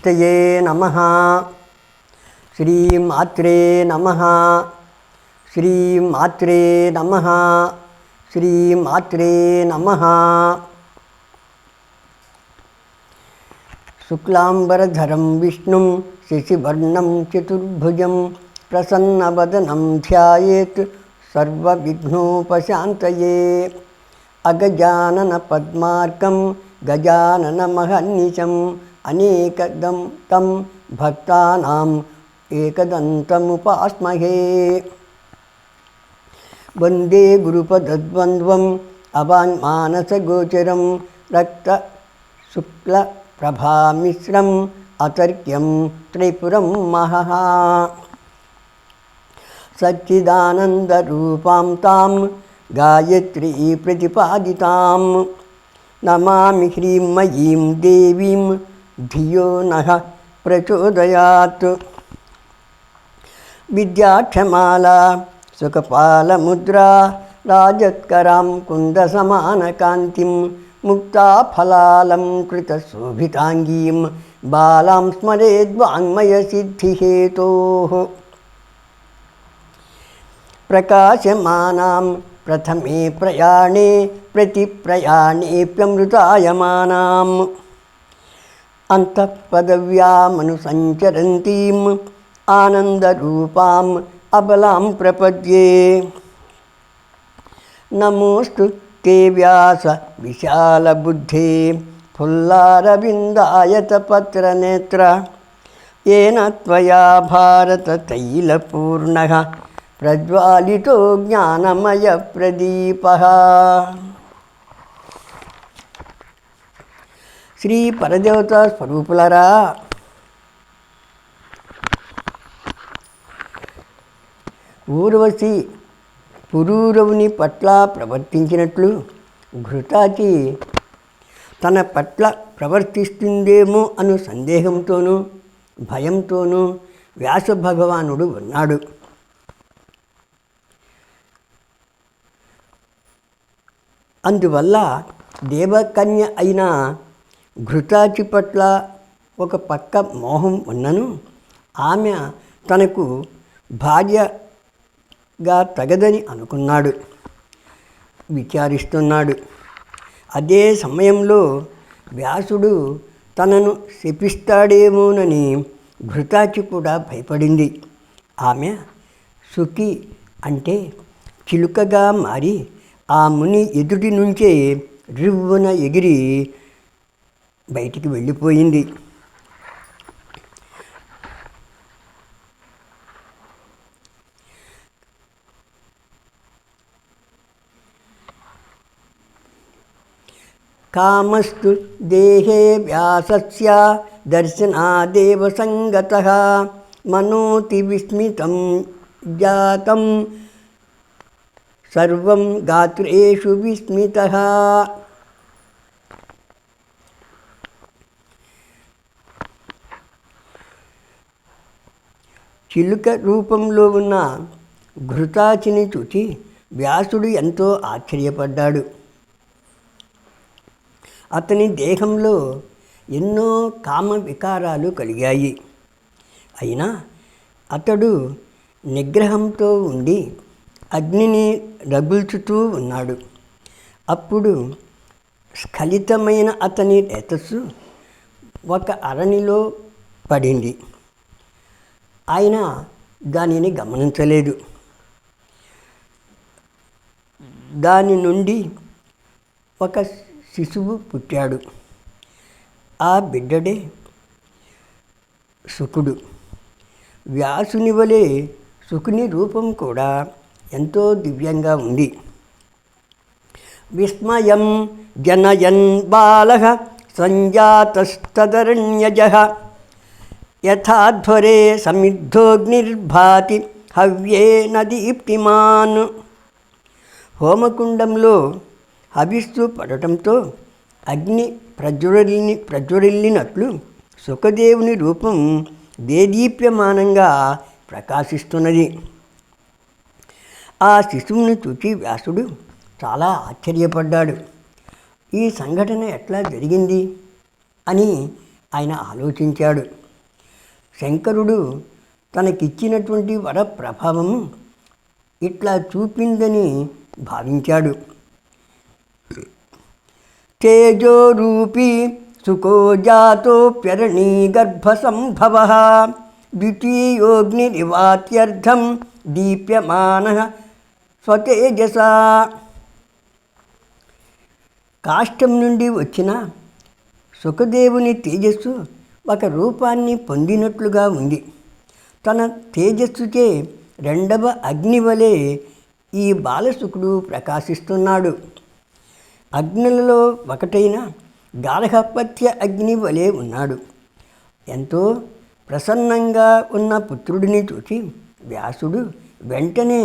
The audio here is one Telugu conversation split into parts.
తయే నమః. శ్రీమాత్రే నమః. శ్రీమాత్రే నమః. శ్రీమాత్రే నమః. శుక్లాంబరధరం విష్ణుం శశివర్ణం చతుర్భుజం ప్రసన్నవదనం ధ్యాయేత్ సర్వవిఘ్నోపశాంతయే. అగజానన పద్మార్కం గజాననమహర్నిశం అనేకదం తం భక్తానాం ఏకదంతముపాస్మహే. వందే గురుపదద్వంద్వం అవాన్మానసగోచరం రక్త శుక్ల ప్రభామిశ్రం అతర్క్యం త్రిపురం మహః. సచ్చిదానందరూపాం తాం గాయత్రీ ప్రతిపాదితాం నమామి హ్రీమయీం దేవీం ధియో నః ప్రచోదయాత్. విద్యాక్షమాలా సుఖపాలముద్రా రాజత్కరాం కుందసమానకాంతిం ముక్తాఫలాలం కృతశోభితాంగీం బాలాం స్మరేద్వాङ्मयसिद्धिहेतोः. ప్రకాశమానాం ప్రథమే ప్రయాణే ప్రతిప్రయాణేప్యమృతాయమానాం అంతఃపదవ్యామనుసంచరంతీం ఆనందరూపాం అబలాం ప్రపద్యే. నమోస్తు తే వ్యాస విశాలబుద్ధే ఫుల్లారవిందాయతపత్రనేత్ర ఏన త్వయా భారతతైలపూర్ణః ప్రజ్వాలితో జ్ఞానమయ ప్రదీపః. శ్రీ పరదేవతా స్వరూపులరా, ఊర్వశి పురూరవుని పట్ల ప్రవర్తించినట్లు ఘృతాచి తన పట్ల ప్రవర్తిస్తుందేమో అను సందేహంతోనూ భయంతోనూ వ్యాసభగవానుడు ఉన్నాడు. అందువల్ల దేవకన్య అయిన ఘృతాచి పట్ల ఒక పక్క మోహం ఉన్నను ఆమె తనకు భార్యగా తగదని అనుకున్నాడు, విచారిస్తున్నాడు. అదే సమయంలో వ్యాసుడు తనను శపిస్తాడేమోనని ఘృతాచి కూడా భయపడింది. ఆమె సుఖి అంటే చిలుకగా మారి ఆ ముని ఎదుటి నుంచే రివ్వున ఎగిరి బయటికి వెళ్ళిపోయింది. కామస్తు దేహే వ్యాసస్య దర్శనాదేవ సంగతః మనోతి విస్మితం జాతం సర్వం గాత్రేషు విస్మితః. చిలుక రూపంలో ఉన్న ఘృతాచిని చూచి వ్యాసుడు ఎంతో ఆశ్చర్యపడ్డాడు. అతని దేహంలో ఎన్నో కామ వికారాలు కలిగాయి. అయినా అతడు నిగ్రహంతో ఉండి అగ్నిని రగుల్చుతూ ఉన్నాడు. అప్పుడు స్ఖలితమైన అతని రేతస్సు ఒక అరణిలో పడింది. ఆయన దానిని గమనించలేదు. దాని నుండి ఒక శిశువు పుట్టాడు. ఆ బిడ్డడే శుకుడు. వ్యాసుని వలె శుకుని రూపం కూడా ఎంతో దివ్యంగా ఉంది. విస్మయం జనయన్ బాలః సంజాతస్తదరణ్యజః యథాధ్వరే సమిద్ధోగ్నిర్భాతి హవ్యేన దీప్తిమాన్. హోమకుండంలో హవిస్సు పడటంతో అగ్ని ప్రజ్వరిల్లినట్లు సుఖదేవుని రూపం దేదీప్యమానంగా ప్రకాశిస్తున్నది. ఆ శిశువుని చూచి వ్యాసుడు చాలా ఆశ్చర్యపడ్డాడు. ఈ సంఘటన ఎట్లా జరిగింది అని ఆయన ఆలోచించాడు. శంకరుడు తనకిచ్చినటువంటి వర ప్రభావము ఇట్లా చూపిందని భావించాడు. తేజోరూపీ సుఖో జాతోప్యరణీ గర్భసంభవ ద్వితీయోగ్నిరివాత్యర్థం దీప్యమానః స్వతేజసా. కాష్టం నుండి వచ్చిన సుఖదేవుని తేజస్సు ఒక రూపాన్ని పొందినట్లుగా ఉంది. తన తేజస్సుచే రెండవ అగ్నివలే ఈ బాలసుకుడు ప్రకాశిస్తున్నాడు. అగ్నులలో ఒకటైన గార్హపత్య అగ్ని వలె ఉన్నాడు. ఎంతో ప్రసన్నంగా ఉన్న పుత్రుడిని చూసి వ్యాసుడు వెంటనే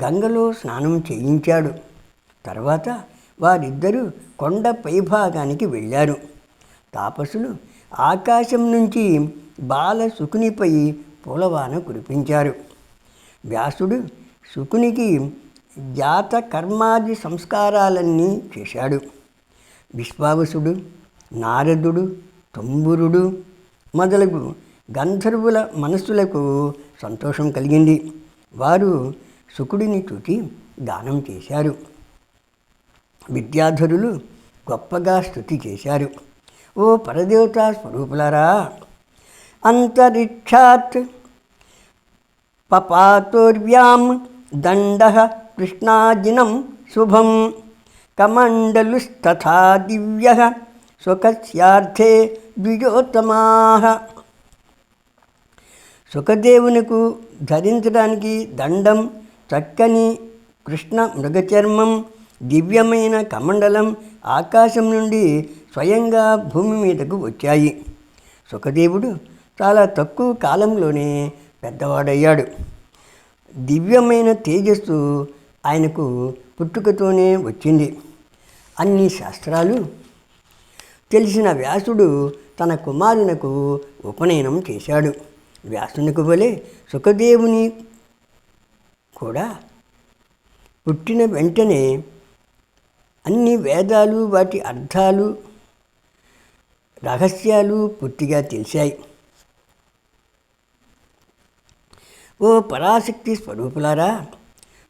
గంగలో స్నానం చేయించాడు. తర్వాత వారిద్దరూ కొండ పైభాగానికి వెళ్ళారు. తాపసులు ఆకాశం నుంచి బాలసుకునిపై పూలవాన కురిపించారు. వ్యాసుడు శుకునికి జాత కర్మాది సంస్కారాలన్నీ చేశాడు. విశ్వావసుడు, నారదుడు, తుంబురుడు మొదలగు గంధర్వుల మనస్సులకు సంతోషం కలిగింది. వారు శుకుడిని చూచి గానం చేశారు. విద్యాధరులు గొప్పగా స్తుతి చేశారు. ఓ పరదేవతా స్వరూపులారా, అంతరిక్షాత్ పపాతోర్వ్యాం దండః కృష్ణాజినం శుభం కమండలుస్తథా దివ్యః సుఖస్యార్థే ద్విజోత్తమాః. సుఖదేవునికు ధరించడానికి దండం, చక్కని కృష్ణ మృగచర్మం, దివ్యమైన కమండలం ఆకాశం నుండి స్వయంగా భూమి మీదకు వచ్చాయి. సుఖదేవుడు చాలా తక్కువ కాలంలోనే పెద్దవాడయ్యాడు. దివ్యమైన తేజస్సు ఆయనకు పుట్టుకతోనే వచ్చింది. అన్ని శాస్త్రాలు తెలిసిన వ్యాసుడు తన కుమారునకు ఉపనయనం చేశాడు. వ్యాసునికి వలె సుఖదేవుని కూడా పుట్టిన వెంటనే అన్ని వేదాలు, వాటి అర్థాలు, రహస్యాలు పూర్తిగా తెలిసాయి. ఓ పరాశక్తి స్వరూపులారా,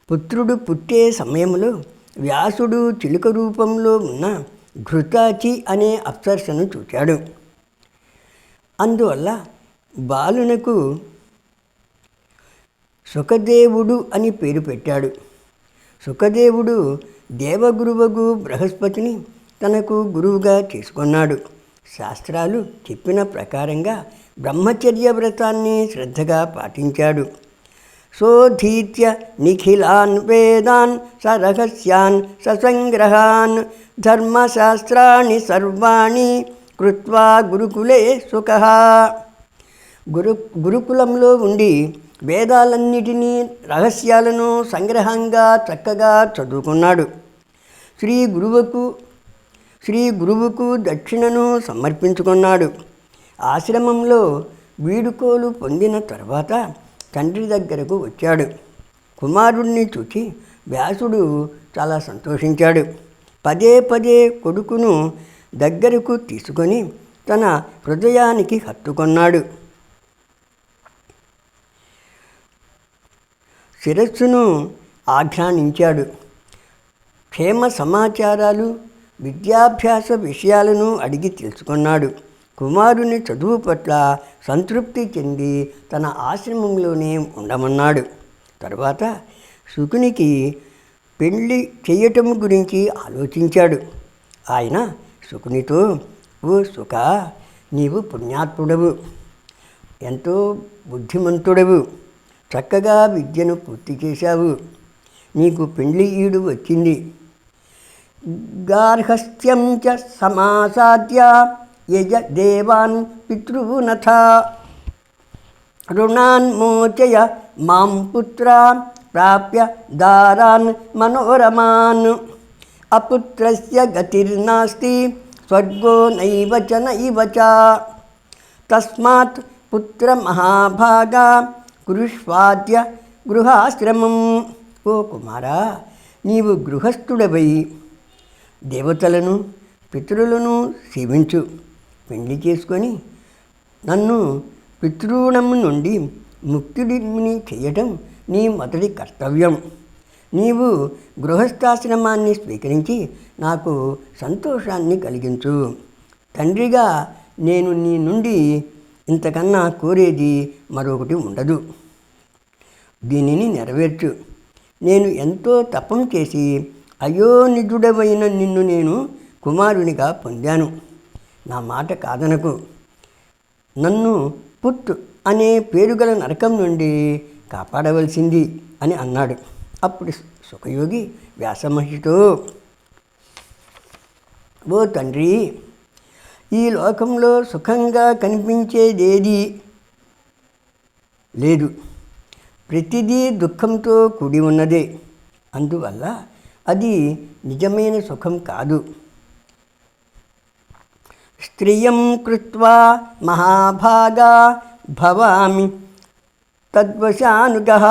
పుత్రుడు పుట్టే సమయంలో వ్యాసుడు చిలుక రూపంలో ఉన్న ఘృతాచి అనే అప్సరసను చూశాడు. అందువల్ల బాలునకు సుఖదేవుడు అని పేరు పెట్టాడు. సుఖదేవుడు దేవగురువగు బృహస్పతిని తనకు గురువుగా చేసుకున్నాడు. శాస్త్రాలు చెప్పిన ప్రకారంగా బ్రహ్మచర్య వ్రతాన్ని శ్రద్ధగా పాటించాడు. శోధీత్య నిఖిలాన్ వేదాన్ సరహస్యాన్ ససంగ్రహాన్ ధర్మశాస్త్రాణి సర్వాణి కృత్వా గురుకులే సుఖః. గురుకులంలో ఉండి వేదాలన్నిటినీ, రహస్యాలను సంగ్రహంగా చక్కగా చదువుకున్నాడు. శ్రీ గురువుకు దక్షిణను సమర్పించుకున్నాడు. ఆశ్రమంలో వీడుకోలు పొందిన తర్వాత తండ్రి దగ్గరకు వచ్చాడు. కుమారుణ్ణి చూచి వ్యాసుడు చాలా సంతోషించాడు. పదే పదే కొడుకును దగ్గరకు తీసుకొని తన హృదయానికి హత్తుకొన్నాడు. శిరస్సును ఆఘ్రానించాడు. క్షేమ సమాచారాలు, విద్యాభ్యాస విషయాలను అడిగి తెలుసుకున్నాడు. కుమారుని చదువు పట్ల సంతృప్తి చెంది తన ఆశ్రమంలోనే ఉండమన్నాడు. తర్వాత శుకునికి పెళ్లి చేయటం గురించి ఆలోచించాడు. ఆయన శుకునితో, ఓ శుక, నీవు పుణ్యాత్ముడవు, ఎంతో బుద్ధిమంతుడవు, చక్కగా విద్యను పూర్తి చేశావు, నీకు పెళ్లి ఈడు వచ్చింది. గార్హస్థ్యం చ సమాసాద్య యజ దేవాన్ పితృనథ రుణాన్ మోచయ మాం పుత్ర ప్రాప్య దారాన్ మనోరమాన్ అపుత్రస్య గతిర్నాస్తి స్వర్గో నైవ చ నైవ చ తస్మాత్ పుత్ర మహాభాగా కురుష్వాద్య గృహాశ్రమం. ఓ కుమారా, నీవు గృహస్థుడవై దేవతలను, పితరులను సేవించు. పెళ్లి చేసుకొని నన్ను పితృణం నుండి ముక్తుడిని చేయటం నీ మొదటి కర్తవ్యం. నీవు గృహస్థాశ్రమాన్ని స్వీకరించి నాకు సంతోషాన్ని కలిగించు. తండ్రిగా నేను నీ నుండి ఇంతకన్నా కోరేది మరొకటి ఉండదు. దీనిని నెరవేర్చు. నేను ఎంతో తపం చేసి అయోనిజుడవైన నిన్ను నేను కుమారునిగా పొందాను. నా మాట కాదనకు. నన్ను పుత్ అనే పేరుగల నరకం నుండి కాపాడవలసింది అని అన్నాడు. అప్పుడు సుఖయోగి వ్యాసమహర్షితో, ఓ తండ్రి, ఈ లోకంలో సుఖంగా కనిపించేదేదీ లేదు. ప్రతిదీ దుఃఖంతో కూడి ఉన్నదే. అందువల్ల అది నిజమైన సుఖం కాదు. స్త్రియం కృత్వా మహాభాగా భవామి తద్వశానుగః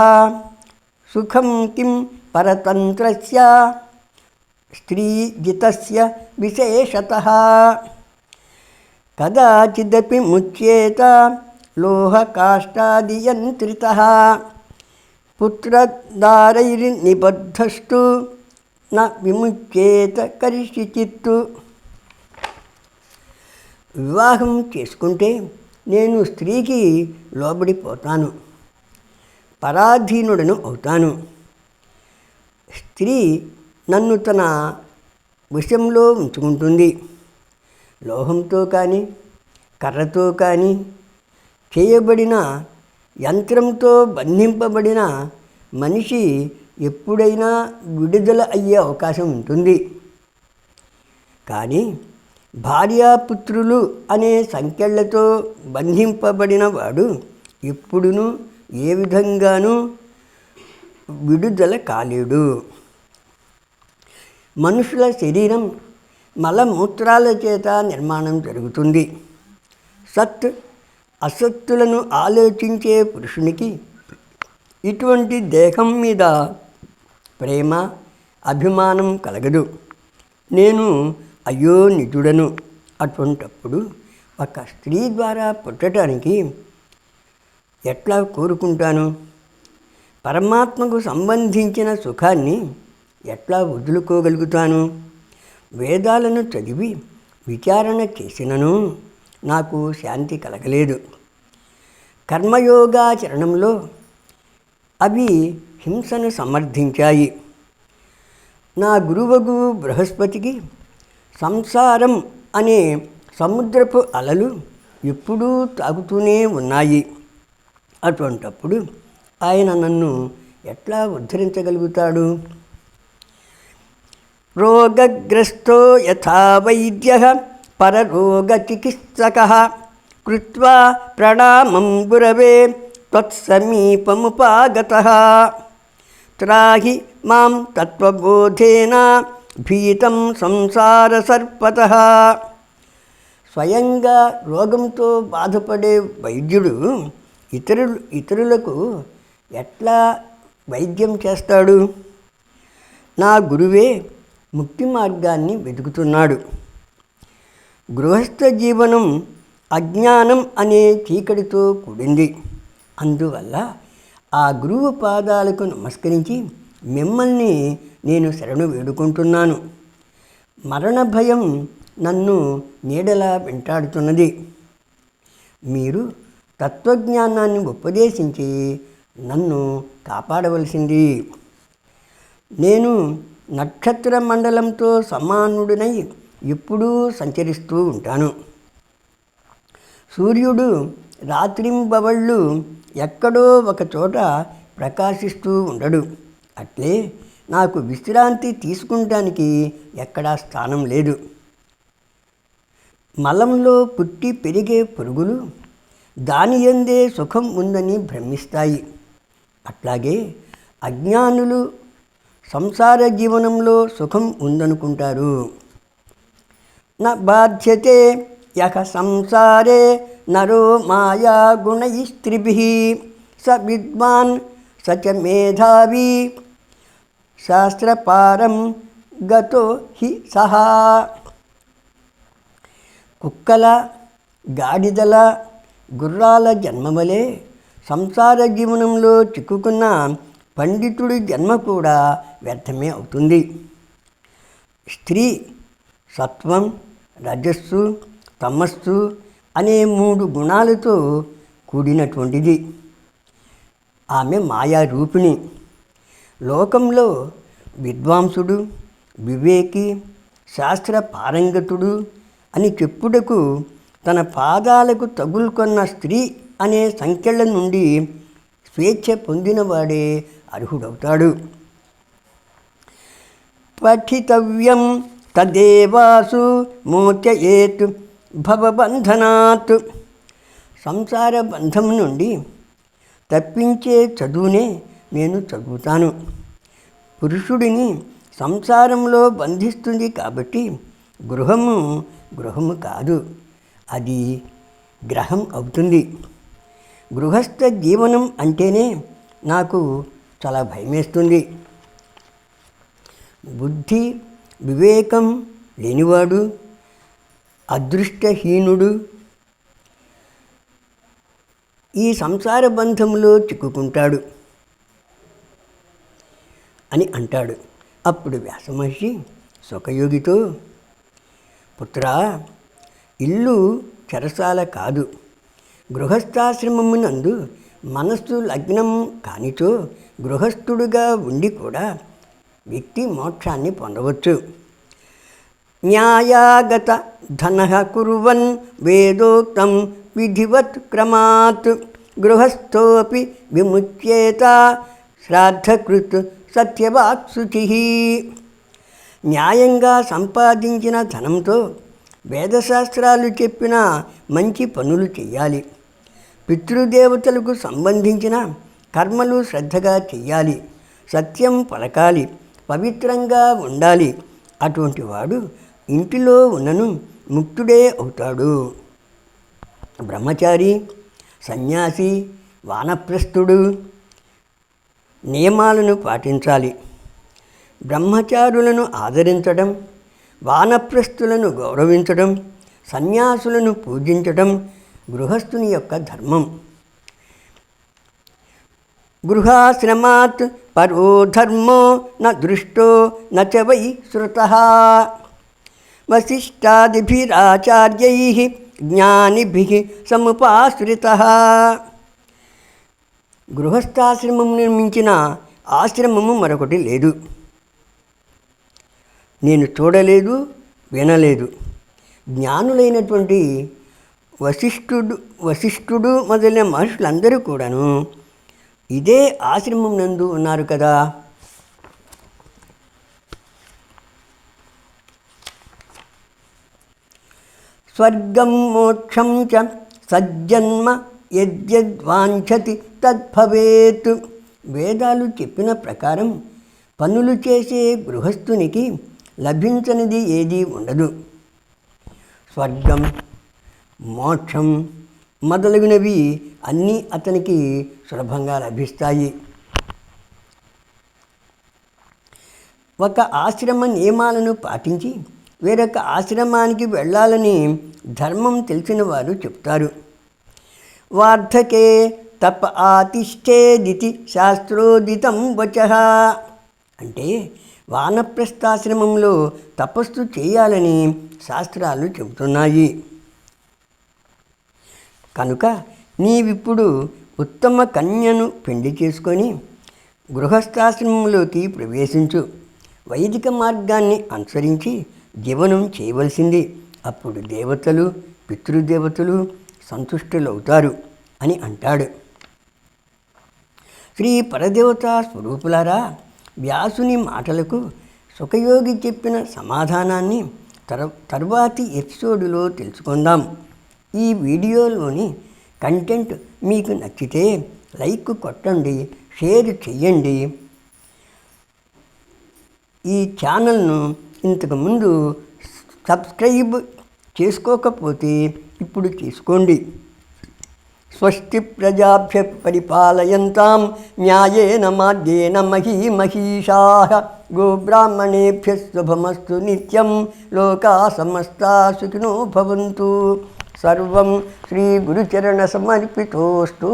సుఖం కిం పరతంత్రస్య స్త్రీజితస్య విశేషతః కదాచిదపి ముచ్యేత లోహకాష్టాదియంత్రితః పుత్రదారైర్నిబద్ధస్తు న విముచ్యేత కరిష్యచిత్. వివాహం చేసుకుంటే నేను స్త్రీకి లోబడిపోతాను, పరాధీనుడను అవుతాను. స్త్రీ నన్ను తన వశంలో ఉంచుకుంటుంది. లోహంతో కానీ కర్రతో కానీ చేయబడిన యంత్రంతో బంధింపబడిన మనిషి ఎప్పుడైనా విడుదల అయ్యే అవకాశం ఉంటుంది. కానీ భార్యాపుత్రులు అనే సంకెళ్లతో బంధింపబడిన వాడు ఎప్పుడునూ ఏ విధంగానూ విడుదల కాలేడు. మనుషుల శరీరం మలమూత్రాల చేత నిర్మాణం జరుగుతుంది. సత్ అసత్తులను ఆలోచించే పురుషునికి ఇటువంటి దేహం మీద ప్రేమ అభిమానం కలగదు. నేను అయోనిజుడను. అటువంటప్పుడు ఒక స్త్రీ ద్వారా పుట్టడానికి ఎట్లా కోరుకుంటాను? పరమాత్మకు సంబంధించిన సుఖాన్ని ఎట్లా వదులుకోగలుగుతాను? వేదాలను చదివి విచారణ చేసినను నాకు శాంతి కలగలేదు. కర్మయోగాచరణంలో అవి హింసను సమర్థించాయి. నా గురువగు బృహస్పతికి సంసారం అనే సముద్రపు అలలు ఎప్పుడూ తాగుతూనే ఉన్నాయి. అటువంటప్పుడు ఆయన నన్ను ఎట్లా ఉద్ధరించగలుగుతాడు? రోగగ్రస్తో యథా వైద్యః పరరోగచికిత్సకః కృత్వా ప్రణామం గురవే త్వత్సమీపముపాగతః త్రాహి మాం తత్వబోధేన భీతం సంసారసర్పతః. స్వయంగా రోగంతో బాధపడే వైద్యుడు ఇతరులకు ఎట్లా వైద్యం చేస్తాడు? నా గురువే ముక్తి మార్గాన్ని వెతుకుతున్నాడు. గృహస్థ జీవనం అజ్ఞానం అనే చీకటితో కూడింది. అందువల్ల ఆ గురువు పాదాలకు నమస్కరించి మిమ్మల్ని నేను శరణు వేడుకుంటున్నాను. మరణ భయం నన్ను నీడలా వెంటాడుతున్నది. మీరు తత్వజ్ఞానాన్ని ఉపదేశించి నన్ను కాపాడవలసింది. నేను నక్షత్ర మండలంతో సమానుడినై ఎప్పుడూ సంచరిస్తూ ఉంటాను. సూర్యుడు రాత్రింబవళ్ళు ఎక్కడో ఒక చోట ప్రకాశిస్తూ ఉండడు. అట్లే నాకు విశ్రాంతి తీసుకుంటానికి ఎక్కడా స్థానం లేదు. మలంలో పుట్టి పెరిగే పురుగులు దాని యందే సుఖం ఉందని భ్రమిస్తాయి. అట్లాగే అజ్ఞానులు సంసార జీవనంలో సుఖం ఉందనుకుంటారు. న బాధ్యతే యః సంసారే నరో మాయా గుణైస్త్రిభిః స విద్వాన్ స చ మేధావి శాస్త్రపారం గతో హి సహా. కుక్కల గాడిదల గుర్రాల జన్మవలే సంసార జీవనంలో చిక్కుకున్న పండితుడి జన్మ కూడా వ్యర్థమే అవుతుంది. స్త్రీ సత్వం, రజస్సు, తమస్సు అనే 3 గుణాలతో కూడినటువంటిది. ఆమె మాయారూపిణి. లోకంలో విద్వాంసుడు, వివేకి, శాస్త్ర పారంగతుడు అని చెప్పుటకు తన పాదాలకు తగులుకొన్న స్త్రీ అనే సంఖ్యల నుండి స్వేచ్ఛ పొందినవాడే అర్హుడవుతాడు. పఠితవ్యం తదేవాసు మోచయేత్ భవబంధనాత్. సంసార బంధం నుండి తప్పించే చదువునే నేను చదువుతాను. పురుషుడిని సంసారంలో బంధిస్తుంది కాబట్టి గృహము కాదు, అది గ్రహం అవుతుంది. గృహస్థ జీవనం అంటేనే నాకు చాలా భయమేస్తుంది. బుద్ధి వివేకం లేనివాడు, అదృష్టహీనుడు ఈ సంసార బంధంలో చిక్కుకుంటాడు అని అంటాడు. అప్పుడు వ్యాసమహర్షి శుకయోగితో, పుత్రా, ఇల్లు చెరసాల కాదు. గృహస్థాశ్రమమునందు మనస్సు లగ్నం కానిచో గృహస్థుడుగా ఉండి కూడా వ్యక్తి మోక్షాన్ని పొందవచ్చు. న్యాయాగత ధనః కుర్వన్ వేదోక్తం విధివత్ క్రమాత్ గృహస్థోపి విముచ్యేత శ్రాద్ధకృత్ సత్యవాక్శుచిః. న్యాయంగా సంపాదించిన ధనంతో వేదశాస్త్రాలు చెప్పిన మంచి పనులు చేయాలి. పితృదేవతలకు సంబంధించిన కర్మలు శ్రద్ధగా చెయ్యాలి. సత్యం పలకాలి. పవిత్రంగా ఉండాలి. అటువంటి వాడు ఇంటిలో ఉన్నను ముక్తుడే అవుతాడు. బ్రహ్మచారి, సన్యాసి, వానప్రస్థుడు నియమాలను పాటించాలి. బ్రహ్మచారులను ఆదరించడం, వానప్రస్థులను గౌరవించడం, సన్యాసులను పూజించడం గృహస్థుని యొక్క ధర్మం. గృహాశ్రమాత్ పరో ధర్మో న దృష్టో న చ వై శ్రుతః వశిష్ఠాదిభిరాచార్యైః జ్ఞానిభిః సముపాశ్రితః. గృహస్థాశ్రమం నిర్మించిన ఆశ్రమము మరొకటి లేదు. నేను చూడలేదు, వినలేదు. జ్ఞానులైనటువంటి వశిష్ఠుడు మొదలైన మహర్షులందరూ కూడాను ఇదే ఆశ్రమం నందు ఉన్నారు కదా. స్వర్గం మోక్షం చ సజ్జన్మ యద్యద్వాంఛతి తద్భవేత్. వేదాలు చెప్పిన ప్రకారం పనులు చేసే గృహస్థునికి లభించనిది ఏదీ ఉండదు. స్వర్గం, మోక్షం మొదలగునవి అన్నీ అతనికి సులభంగా లభిస్తాయి. ఒక ఆశ్రమ నియమాలను పాటించి వేరొక ఆశ్రమానికి వెళ్ళాలని ధర్మం తెలిసిన వారు చెప్తారు. వార్ధకే తప ఆతిష్ఠేదితి శాస్త్రోదితం వచః. అంటే వానప్రస్థాశ్రమంలో తపస్సు చేయాలని శాస్త్రాలు చెబుతున్నాయి. కనుక నీవిప్పుడు ఉత్తమ కన్యను పెళ్లి చేసుకొని గృహస్థాశ్రమంలోకి ప్రవేశించు. వైదిక మార్గాన్ని అనుసరించి జీవనం చేయవలసింది. అప్పుడు దేవతలు, పితృదేవతలు సంతుష్టులవుతారు అని అంటాడు. శ్రీ పరదేవతా స్వరూపులారా, వ్యాసుని మాటలకు శుకయోగి చెప్పిన సమాధానాన్ని తర్వాతి ఎపిసోడులో తెలుసుకుందాం. ఈ వీడియోలోని కంటెంట్ మీకు నచ్చితే లైక్ కొట్టండి, షేర్ చెయ్యండి. ఈ ఛానల్ను ఇంతకుముందు సబ్స్క్రైబ్ చేసుకోకపోతే ఇప్పుడు చేసుకోండి. స్వస్తి ప్రజాభ్య పరిపాలయంతాం న్యాయేన మార్గేణ మహీమహీషాః గోబ్రాహ్మణేభ్యः శుభమస్తు నిత్యం. లోకా సమస్తా సుఖినో భవంతు. సర్వం శ్రీ గురుచరణ సమర్పితోస్తు.